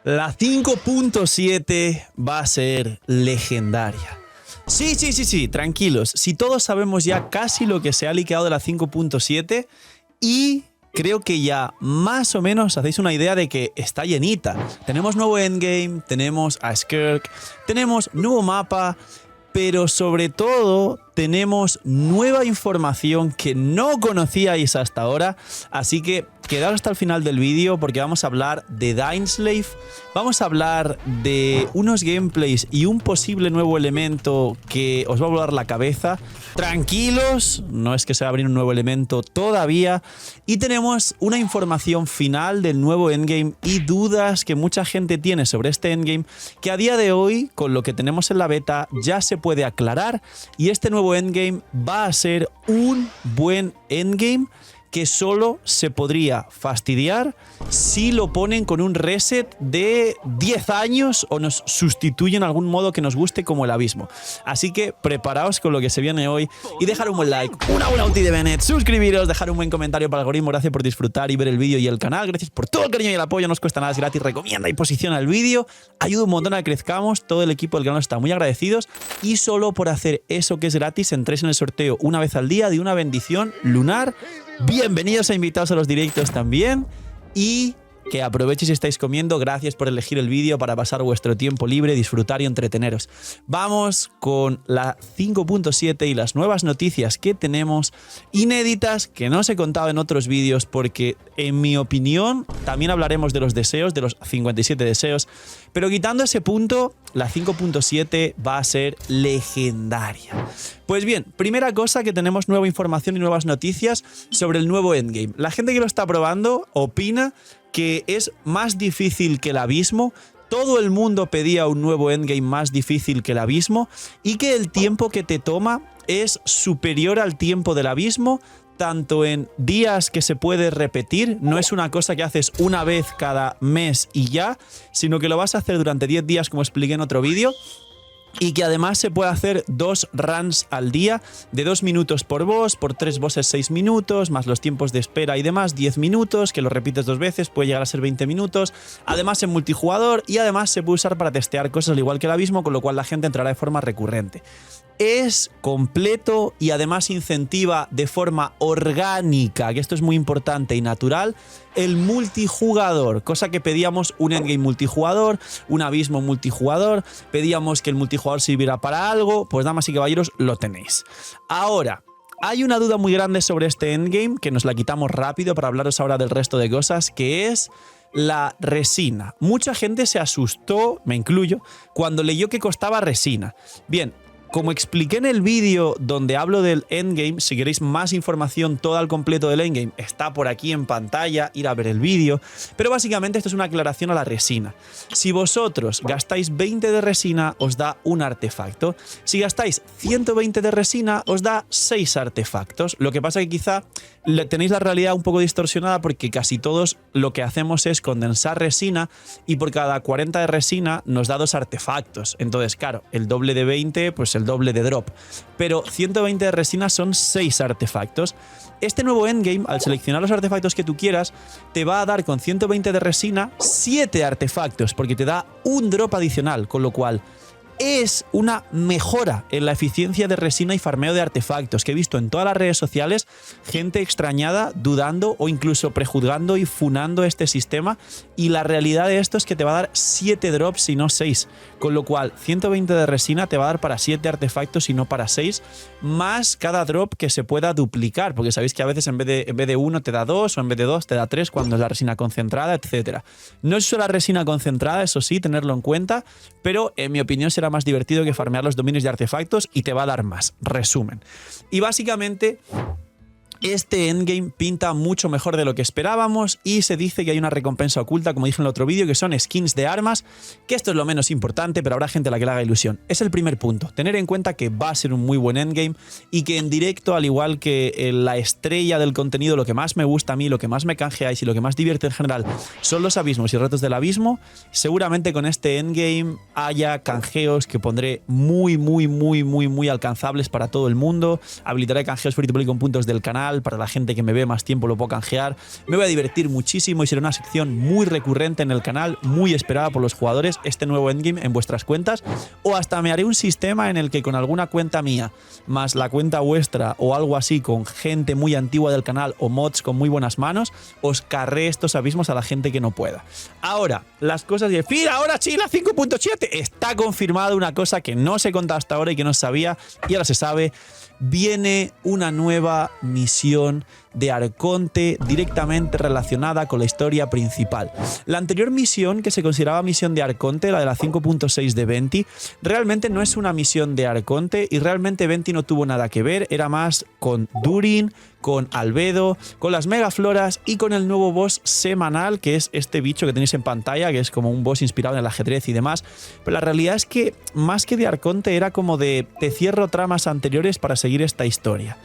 La 5.7 va a ser legendaria. Sí, tranquilos. Si todos sabemos ya casi lo que se ha liqueado de la 5.7 y creo que ya más o menos hacéis una idea de que está llenita. Tenemos nuevo endgame, tenemos a Skirk, tenemos nuevo mapa, pero sobre todo tenemos nueva información que no conocíais hasta ahora, así que quedaos hasta el final del vídeo porque vamos a hablar de Dainsleif, vamos a hablar de unos gameplays y un posible nuevo elemento que os va a volar la cabeza. Tranquilos, no es que se va a abrir un nuevo elemento todavía, y tenemos una información final del nuevo endgame y dudas que mucha gente tiene sobre este endgame que a día de hoy, con lo que tenemos en la beta, ya se puede aclarar, y este nuevo endgame va a ser un buen endgame que solo se podría fastidiar si lo ponen con un reset de 10 años o nos sustituyen de algún modo que nos guste, como el abismo. Así que preparaos con lo que se viene hoy y dejar un buen like, una buena ulti de Bennett, suscribiros, dejar un buen comentario para el algoritmo. Gracias por disfrutar y ver el vídeo y el canal. Gracias por todo el cariño y el apoyo, no os cuesta nada, es gratis. Recomienda y posiciona el vídeo, ayuda un montón a que crezcamos. Todo el equipo del canal está muy agradecidos, y solo por hacer eso que es gratis entréis en el sorteo una vez al día de una bendición lunar. Bienvenidos e invitados a los directos también, y que aprovechéis si estáis comiendo. Gracias por elegir el vídeo para pasar vuestro tiempo libre, disfrutar y entreteneros. Vamos con la 5.7 y las nuevas noticias que tenemos inéditas, que no os he contado en otros vídeos porque en mi opinión también hablaremos de los deseos, de los 57 deseos, pero quitando ese punto, la 5.7 va a ser legendaria. Pues bien, primera cosa, que tenemos nueva información y nuevas noticias sobre el nuevo endgame. La gente que lo está probando opina que es más difícil que el abismo. Todo el mundo pedía un nuevo endgame más difícil que el abismo, y que el tiempo que te toma es superior al tiempo del abismo, tanto en días que se puede repetir, no es una cosa que haces una vez cada mes y ya, sino que lo vas a hacer durante 10 días, como expliqué en otro vídeo, y que además se puede hacer 2 runs al día de 2 minutos por boss, por 3 bosses 6 minutos, más los tiempos de espera y demás 10 minutos, que lo repites 2 veces, puede llegar a ser 20 minutos, además en multijugador, y además se puede usar para testear cosas al igual que el abismo, con lo cual la gente entrará de forma recurrente. Es completo y además incentiva de forma orgánica, que esto es muy importante, y natural, el multijugador, cosa que pedíamos un endgame multijugador, un abismo multijugador, pedíamos que el multijugador sirviera para algo. Pues damas y caballeros, lo tenéis. Ahora, hay una duda muy grande sobre este endgame, que nos la quitamos rápido para hablaros ahora del resto de cosas, que es la resina. Mucha gente se asustó, me incluyo, cuando leyó que costaba resina. Bien, como expliqué en el vídeo donde hablo del endgame, si queréis más información toda al completo del endgame, está por aquí en pantalla, ir a ver el vídeo, pero básicamente esto es una aclaración a la resina. Si vosotros gastáis 20 de resina, os da un artefacto. Si gastáis 120 de resina, os da 6 artefactos. Lo que pasa es que quizá tenéis la realidad un poco distorsionada, porque casi todos lo que hacemos es condensar resina, y por cada 40 de resina nos da 2 artefactos. Entonces, claro, el doble de 20, pues el doble de drop. Pero 120 de resina son 6 artefactos. Este nuevo endgame, al seleccionar los artefactos que tú quieras, te va a dar con 120 de resina 7 artefactos, porque te da un drop adicional, con lo cual es una mejora en la eficiencia de resina y farmeo de artefactos, que he visto en todas las redes sociales gente extrañada, dudando o incluso prejuzgando y funando este sistema, y la realidad de esto es que te va a dar 7 drops y no 6, con lo cual 120 de resina te va a dar para 7 artefactos y no para 6, más cada drop que se pueda duplicar, porque sabéis que a veces en vez de 1 te da 2, o en vez de 2 te da 3 cuando es la resina concentrada, etc. No es solo la resina concentrada, eso sí, tenerlo en cuenta, pero en mi opinión será más divertido que farmear los dominios de artefactos, y te va a dar más. Resumen. Y básicamente este endgame pinta mucho mejor de lo que esperábamos, y se dice que hay una recompensa oculta, como dije en el otro vídeo, que son skins de armas, que esto es lo menos importante, pero habrá gente a la que le haga ilusión. Es el primer punto, tener en cuenta que va a ser un muy buen endgame, y que en directo, al igual que la estrella del contenido, lo que más me gusta a mí, lo que más me canjeáis y lo que más divierte en general son los abismos y retos del abismo. Seguramente con este endgame haya canjeos que pondré muy alcanzables para todo el mundo. Habilitaré canjeos free to play con puntos del canal, canal, para la gente que me ve más tiempo lo puedo canjear. Me voy a divertir muchísimo y será una sección muy recurrente en el canal, muy esperada por los jugadores, este nuevo endgame en vuestras cuentas. O hasta me haré un sistema en el que con alguna cuenta mía, más la cuenta vuestra o algo así, con gente muy antigua del canal o mods con muy buenas manos, os carré estos abismos a la gente que no pueda. Ahora, las cosas de fin, ahora sí, la 5.7 está confirmada, una cosa que no se he contado hasta ahora y que no sabía y ahora se sabe. Viene una nueva misión de Arconte directamente relacionada con la historia principal. La anterior misión, que se consideraba misión de Arconte, la de la 5.6 de Venti, realmente no es una misión de Arconte y realmente Venti no tuvo nada que ver, era más con Durin, con Albedo, con las megafloras y con el nuevo boss semanal, que es este bicho que tenéis en pantalla, que es como un boss inspirado en el ajedrez y demás. Pero la realidad es que más que de Arconte era como de te cierro tramas anteriores para seguir esta historia.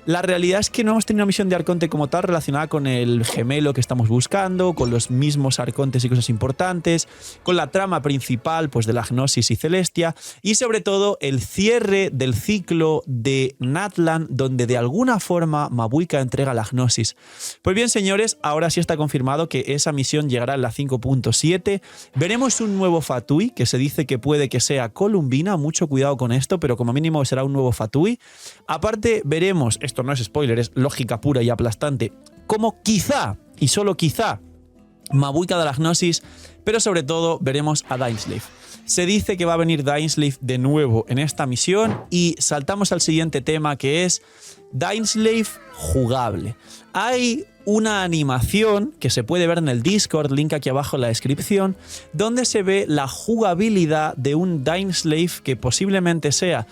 La realidad es que no hemos tenido una misión de Arconte como tal relacionada con el gemelo que estamos buscando, con los mismos Arcontes y cosas importantes, con la trama principal pues de la Gnosis y Celestia y sobre todo el cierre del ciclo de Natlan, donde de alguna forma Mabuika entrega la Gnosis. Pues bien, señores, ahora sí está confirmado que esa misión llegará en la 5.7. Veremos un nuevo Fatui, que se dice que puede que sea Columbina, mucho cuidado con esto, pero como mínimo será un nuevo Fatui. Aparte, veremos, esto no es spoiler, es lógica pura y aplastante, como quizá, y solo quizá, Mabuika de la Gnosis, pero sobre todo veremos a Dainsleif. Se dice que va a venir Dainsleif de nuevo en esta misión y saltamos al siguiente tema, que es Dainsleif jugable. Hay una animación que se puede ver en el Discord, link aquí abajo en la descripción, donde se ve la jugabilidad de un Dainsleif que posiblemente sea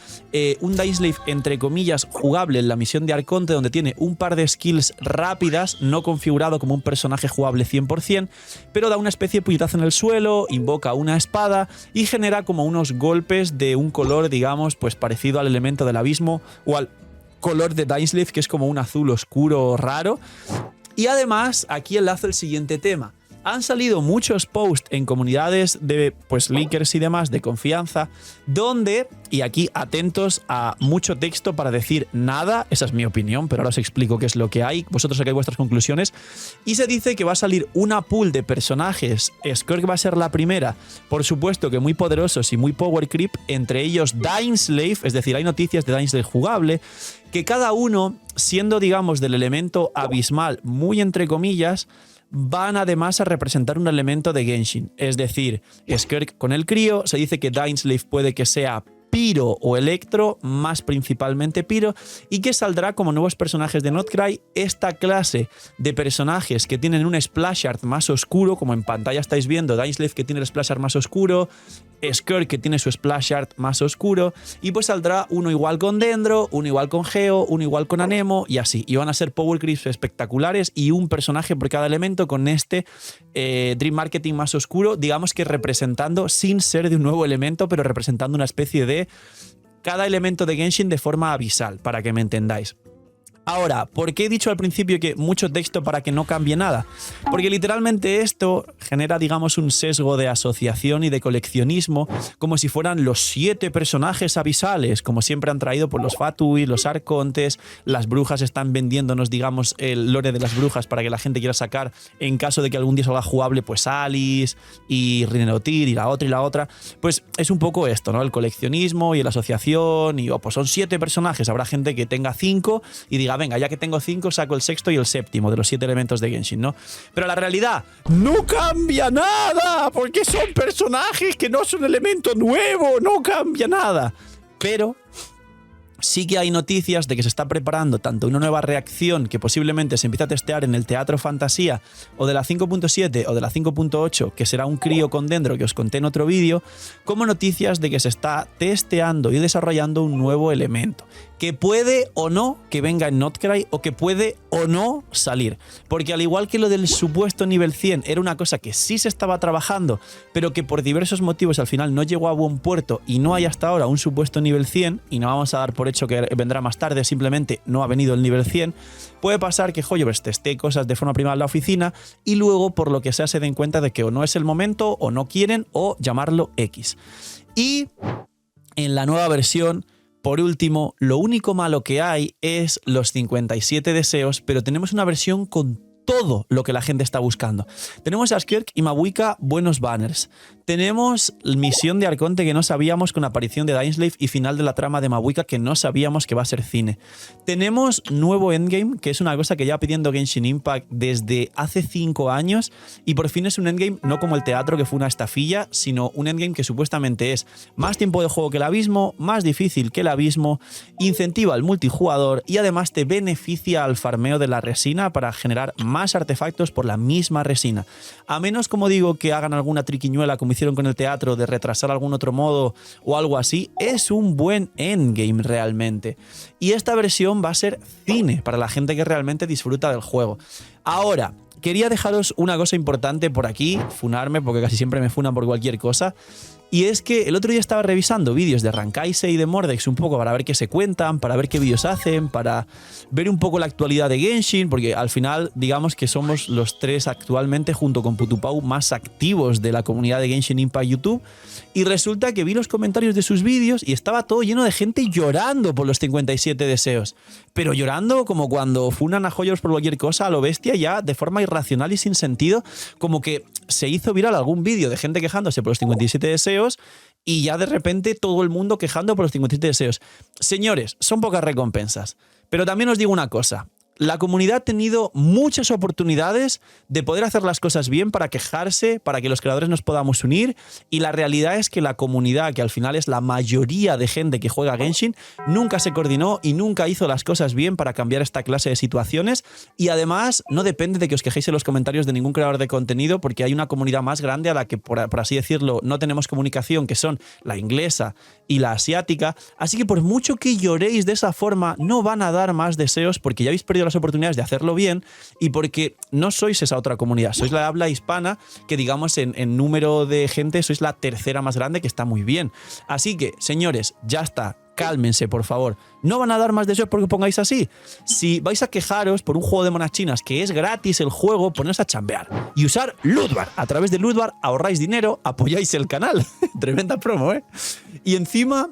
un Dainsleif entre comillas jugable en la misión de Arconte, donde tiene un par de skills rápidas, no configurado como un personaje jugable 100%, pero da una especie de puñetazo en el suelo, invoca una espada y genera como unos golpes de un color, digamos, pues parecido al elemento del abismo o al color de Dainsleif, que es como un azul oscuro raro. Y además, aquí enlazo el siguiente tema. Han salido muchos posts en comunidades de pues leakers y demás de confianza, donde, y aquí atentos a mucho texto para decir nada, esa es mi opinión, pero ahora os explico qué es lo que hay, vosotros sacáis vuestras conclusiones, y se dice que va a salir una pool de personajes, Skirk va a ser la primera, por supuesto que muy poderosos y muy power creep, entre ellos Dainsleif, es decir, hay noticias de Dainsleif jugable, que cada uno, siendo digamos del elemento abismal, muy entre comillas, van además a representar un elemento de Genshin. Es decir, Skirk con el crío, se dice que Dainsleif puede que sea Pyro o Electro, más principalmente Pyro, y que saldrá como nuevos personajes de Notcry, esta clase de personajes que tienen un splash art más oscuro, como en pantalla estáis viendo, Dainsleif que tiene el splash art más oscuro, Skirk que tiene su splash art más oscuro, y pues saldrá uno igual con Dendro, uno igual con Geo, uno igual con Anemo y así, y van a ser power creeps espectaculares y un personaje por cada elemento con este Dream Marketing más oscuro, digamos que representando, sin ser de un nuevo elemento, pero representando una especie de cada elemento de Genshin de forma abisal, para que me entendáis. Ahora, ¿por qué he dicho al principio que mucho texto para que no cambie nada? Porque literalmente esto genera, digamos, un sesgo de asociación y de coleccionismo, como si fueran los 7 personajes abisales, como siempre han traído por los Fatui, los Arcontes, las brujas están vendiéndonos, digamos, el lore de las brujas para que la gente quiera sacar, en caso de que algún día salga jugable, pues Alice y Rinnerotir y la otra. Pues es un poco esto, ¿no? El coleccionismo y la asociación y, pues son 7 personajes, habrá gente que tenga 5 y diga, venga, ya que tengo 5, saco el sexto y el séptimo de los 7 elementos de Genshin, ¿no? Pero la realidad no cambia nada, porque son personajes que no son elemento nuevo, no cambia nada. Pero sí que hay noticias de que se está preparando tanto una nueva reacción que posiblemente se empiece a testear en el Teatro Fantasía o de la 5.7 o de la 5.8, que será un crío con Dendro que os conté en otro vídeo, como noticias de que se está testeando y desarrollando un nuevo elemento que puede o no que venga en Notcry o que puede o no salir. Porque al igual que lo del supuesto nivel 100 era una cosa que sí se estaba trabajando, pero que por diversos motivos al final no llegó a buen puerto y no hay hasta ahora un supuesto nivel 100, y no vamos a dar por hecho que vendrá más tarde, simplemente no ha venido el nivel 100, puede pasar que Hoyoverse teste cosas de forma privada en la oficina y luego por lo que sea se den cuenta de que o no es el momento o no quieren o llamarlo X. Y en la nueva versión por último, lo único malo que hay es los 57 deseos, pero tenemos una versión con todo lo que la gente está buscando. Tenemos a Skirk y Mabuika, buenos banners. Tenemos misión de Arconte que no sabíamos, con aparición de Dainsleif, y final de la trama de Mabuika que no sabíamos que va a ser cine. Tenemos nuevo endgame, que es una cosa que ya pidiendo Genshin Impact desde hace 5 años, y por fin es un endgame no como el teatro, que fue una estafilla, sino un endgame que supuestamente es más tiempo de juego que el abismo, más difícil que el abismo, incentiva al multijugador y además te beneficia al farmeo de la resina para generar más artefactos por la misma resina. A menos, como digo, que hagan alguna triquiñuela como hicieron con el teatro de retrasar algún otro modo o algo así, es un buen endgame realmente. Y esta versión va a ser cine para la gente que realmente disfruta del juego. Ahora, quería dejaros una cosa importante por aquí, funarme, porque casi siempre me funan por cualquier cosa. Y es que el otro día estaba revisando vídeos de Rankaise y de Mordex un poco para ver qué se cuentan, para ver qué vídeos hacen, para ver un poco la actualidad de Genshin, porque al final digamos que somos los tres actualmente, junto con Putupau, más activos de la comunidad de Genshin Impact YouTube. Y resulta que vi los comentarios de sus vídeos y estaba todo lleno de gente llorando por los 57 deseos. Pero llorando como cuando funan a joyos por cualquier cosa a lo bestia, ya de forma irracional y sin sentido, como que se hizo viral algún vídeo de gente quejándose por los 57 deseos y ya de repente todo el mundo quejando por los 57 deseos. Señores, son pocas recompensas. Pero también os digo una cosa. La comunidad ha tenido muchas oportunidades de poder hacer las cosas bien para quejarse, para que los creadores nos podamos unir, y la realidad es que la comunidad, que al final es la mayoría de gente que juega Genshin, nunca se coordinó y nunca hizo las cosas bien para cambiar esta clase de situaciones, y además no depende de que os quejéis en los comentarios de ningún creador de contenido, porque hay una comunidad más grande a la que, por así decirlo, no tenemos comunicación, que son la inglesa y la asiática, así que por mucho que lloréis de esa forma, no van a dar más deseos porque ya habéis perdido las oportunidades de hacerlo bien y porque no sois esa otra comunidad, sois la habla hispana que digamos en número de gente sois la tercera más grande, que está muy bien. Así que, señores, ya está. Cálmense, por favor. No van a dar más deseos porque pongáis así. Si vais a quejaros por un juego de monas chinas que es gratis el juego, poneros a chambear y usar Lootbar. A través de Lootbar ahorráis dinero, apoyáis el canal. Tremenda promo, ¿eh? Y encima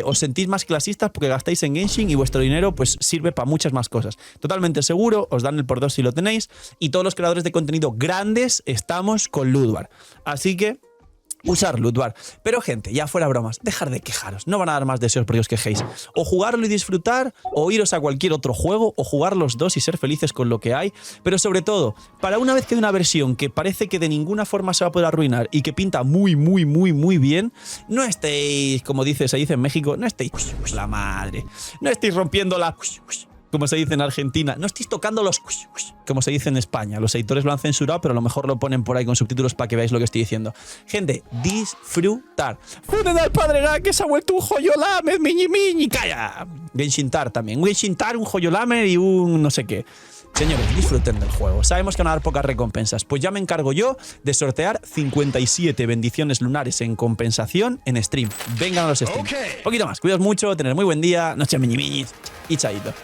os sentís más clasistas porque gastáis en Genshin y vuestro dinero pues sirve para muchas más cosas. Totalmente seguro, os dan el por 2 si lo tenéis, y todos los creadores de contenido grandes estamos con Lootbar. Así que usar Lootbar. Pero gente, ya fuera bromas, dejar de quejaros. No van a dar más deseos porque os quejéis. O jugarlo y disfrutar, o iros a cualquier otro juego, o jugar los dos y ser felices con lo que hay. Pero sobre todo, para una vez que hay una versión que parece que de ninguna forma se va a poder arruinar y que pinta muy bien, no estéis, como se dice en México, no estéis la madre. No estéis rompiendo la... como se dice en Argentina. No estéis tocando los... como se dice en España. Los editores lo han censurado, pero a lo mejor lo ponen por ahí con subtítulos para que veáis lo que estoy diciendo. Gente, disfrutar. ¡Funen al padre Ga, que se ha vuelto un joyolame! ¡Miñi! ¡Calla! Genshintar también. Un Genshintar, un joyolame y un no sé qué. Señores, disfruten del juego. Sabemos que van a dar pocas recompensas. Pues ya me encargo yo de sortear 57 bendiciones lunares en compensación en stream. Vengan a los streams. Un poquito más. Cuidaos mucho, tener muy buen día. Noche miñi y chaito.